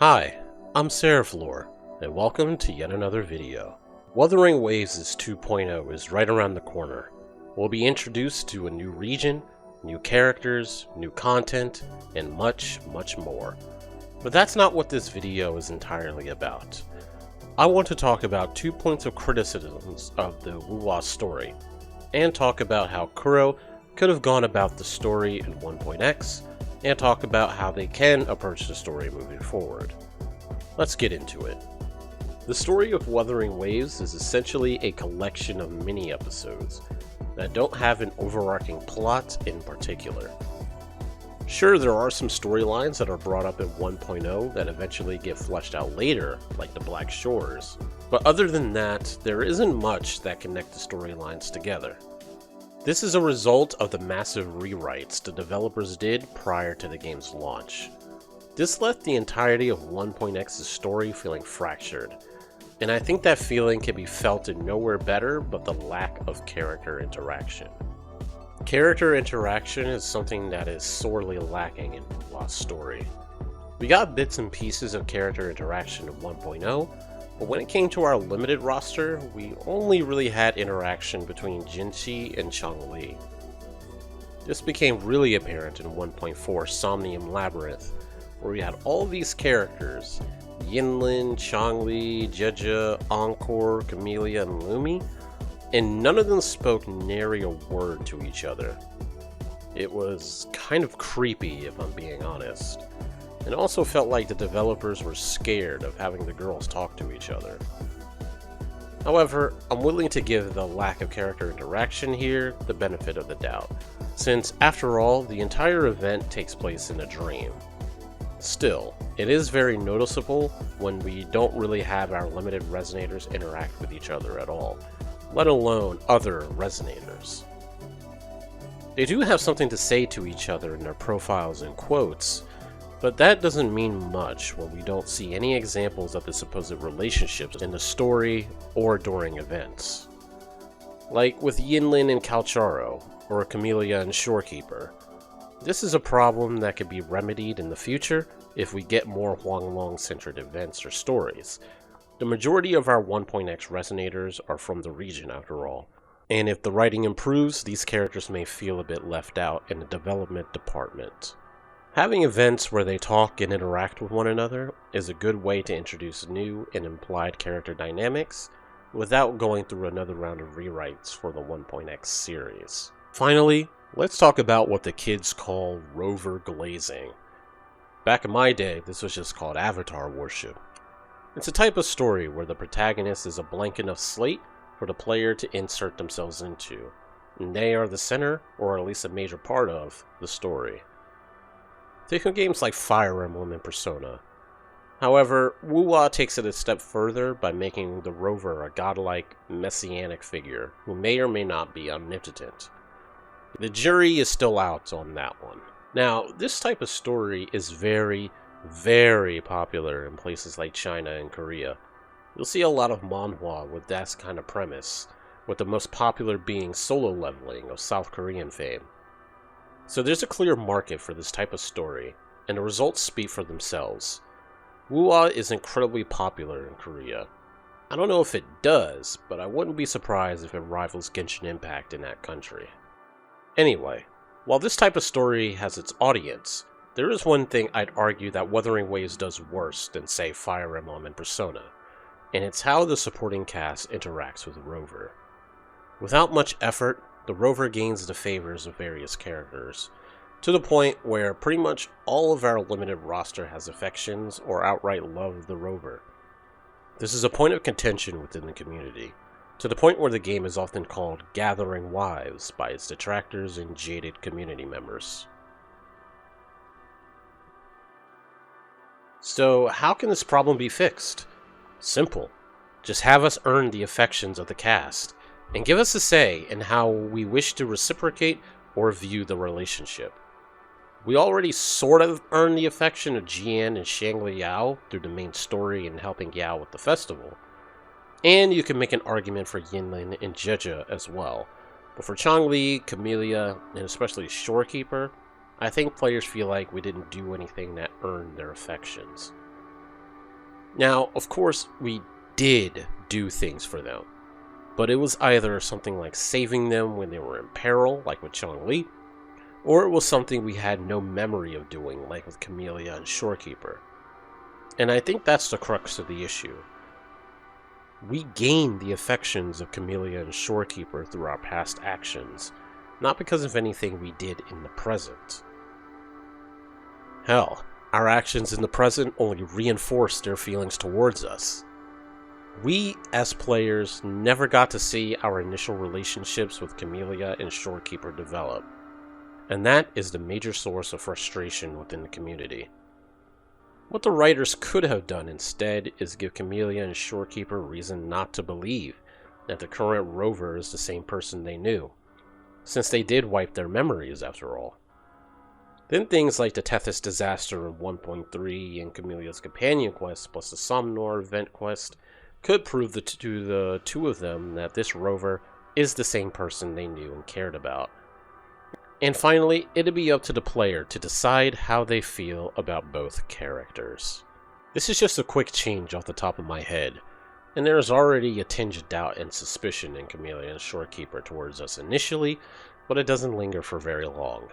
Hi, I'm Seraflor, and welcome to yet another video. Wuthering Waves 2.0 is right around the corner. We'll be introduced to a new region, new characters, new content, and much more. But that's not what this video is entirely about. I want to talk about 2 points of criticisms of the Wuthering story, and talk about how Kuro could have gone about the story in 1.x, and talk about how they can approach the story moving forward. Let's get into it. The story of Wuthering Waves is essentially a collection of mini-episodes that don't have an overarching plot in particular. Sure, there are some storylines that are brought up in 1.0 that eventually get fleshed out later, like the Black Shores, but other than that, there isn't much that connect the storylines together. This is a result of the massive rewrites the developers did prior to the game's launch. This left the entirety of 1.x's story feeling fractured, and I think that feeling can be felt in nowhere better but the lack of character interaction. Character interaction is something that is sorely lacking in Wuthering story. We got bits and pieces of character interaction in 1.0, but when it came to our limited roster, we only really had interaction between Jinchi and Changli. This became really apparent in 1.4 Somnium Labyrinth, where we had all these characters, Yinlin, Changli, Jeja, Encore, Camellia, and Lumi, and none of them spoke nary a word to each other. It was kind of creepy, if I'm being honest. It also felt like the developers were scared of having the girls talk to each other. However, I'm willing to give the lack of character interaction here the benefit of the doubt, since after all, the entire event takes place in a dream. Still, it is very noticeable when we don't really have our limited resonators interact with each other at all, let alone other resonators. They do have something to say to each other in their profiles and quotes, but that doesn't mean much when we don't see any examples of the supposed relationships in the story or during events. Like with Yinlin and Calcharo, or Camellia and Shorekeeper. This is a problem that could be remedied in the future if we get more Huanglong-centered events or stories. The majority of our 1.x resonators are from the region after all, and if the writing improves, these characters may feel a bit left out in the development department. Having events where they talk and interact with one another is a good way to introduce new and implied character dynamics without going through another round of rewrites for the 1.x series. Finally, let's talk about what the kids call Rover glazing. Back in my day, this was just called avatar worship. It's a type of story where the protagonist is a blank enough slate for the player to insert themselves into, and they are the center, or at least a major part of, the story. Think of games like Fire Emblem and Persona. However, Wuthering takes it a step further by making the Rover a godlike, messianic figure who may or may not be omnipotent. The jury is still out on that one. Now, this type of story is very popular in places like China and Korea. You'll see a lot of manhwa with that kind of premise, with the most popular being solo leveling of South Korean fame. So there's a clear market for this type of story, and the results speak for themselves. Wuthering is incredibly popular in Korea. I don't know if it does, but I wouldn't be surprised if it rivals Genshin Impact in that country. Anyway, while this type of story has its audience, there is one thing I'd argue that Wuthering Waves does worse than, say, Fire Emblem and Persona, and it's how the supporting cast interacts with Rover. Without much effort, the Rover gains the favors of various characters, to the point where pretty much all of our limited roster has affections or outright love the Rover. This is a point of contention within the community, to the point where the game is often called Gathering Wives by its detractors and jaded community members. So how can this problem be fixed? Simple. Just have us earn the affections of the cast, and give us a say in how we wish to reciprocate or view the relationship. We already sort of earned the affection of Jian and Shangli Yao through the main story and helping Yao with the festival, and you can make an argument for Yinlin and Jeja as well, but for Changli, Camellia, and especially Shorekeeper, I think players feel like we didn't do anything that earned their affections. Now, of course, we did do things for them, but it was either something like saving them when they were in peril, like with Chong-Li, or it was something we had no memory of doing, like with Camellia and Shorekeeper. And I think that's the crux of the issue. We gained the affections of Camellia and Shorekeeper through our past actions, not because of anything we did in the present. Hell, our actions in the present only reinforced their feelings towards us. We, as players, never got to see our initial relationships with Camellia and Shorekeeper develop, and that is the major source of frustration within the community. What the writers could have done instead is give Camellia and Shorekeeper reason not to believe that the current Rover is the same person they knew, since they did wipe their memories after all. Then things like the Tethys disaster in 1.3 and Camellia's companion quest plus the Somnor event quest could prove to the two of them that this Rover is the same person they knew and cared about. And finally, it'd be up to the player to decide how they feel about both characters. This is just a quick change off the top of my head, and there is already a tinge of doubt and suspicion in Camellia and Shorekeeper towards us initially, but it doesn't linger for very long.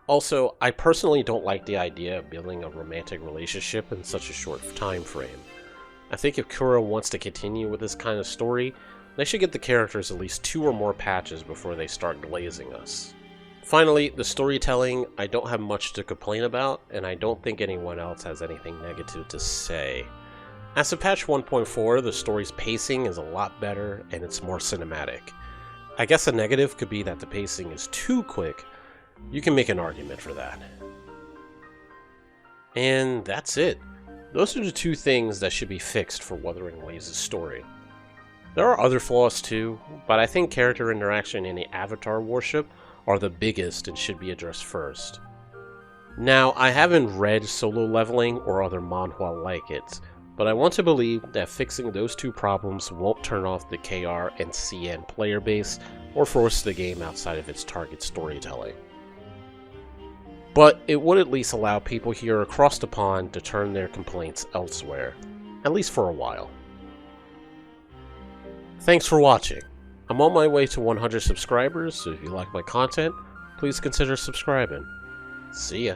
Also, I personally don't like the idea of building a romantic relationship in such a short time frame. I think if Kura wants to continue with this kind of story, they should get the characters at least 2 or more patches before they start glazing us. Finally, the storytelling, I don't have much to complain about, and I don't think anyone else has anything negative to say. As of patch 1.4, the story's pacing is a lot better and it's more cinematic. I guess a negative could be that the pacing is too quick. You can make an argument for that. And that's it. Those are the 2 things that should be fixed for Wuthering Waves' story. There are other flaws too, but I think character interaction and the avatar worship are the biggest and should be addressed first. Now, I haven't read Solo Leveling or other manhwa like it, but I want to believe that fixing those 2 problems won't turn off the KR and CN player base or force the game outside of its target storytelling. But it would at least allow people here across the pond to turn their complaints elsewhere, at least for a while. Thanks for watching. I'm on my way to 100 subscribers, so if you like my content, please consider subscribing. See ya.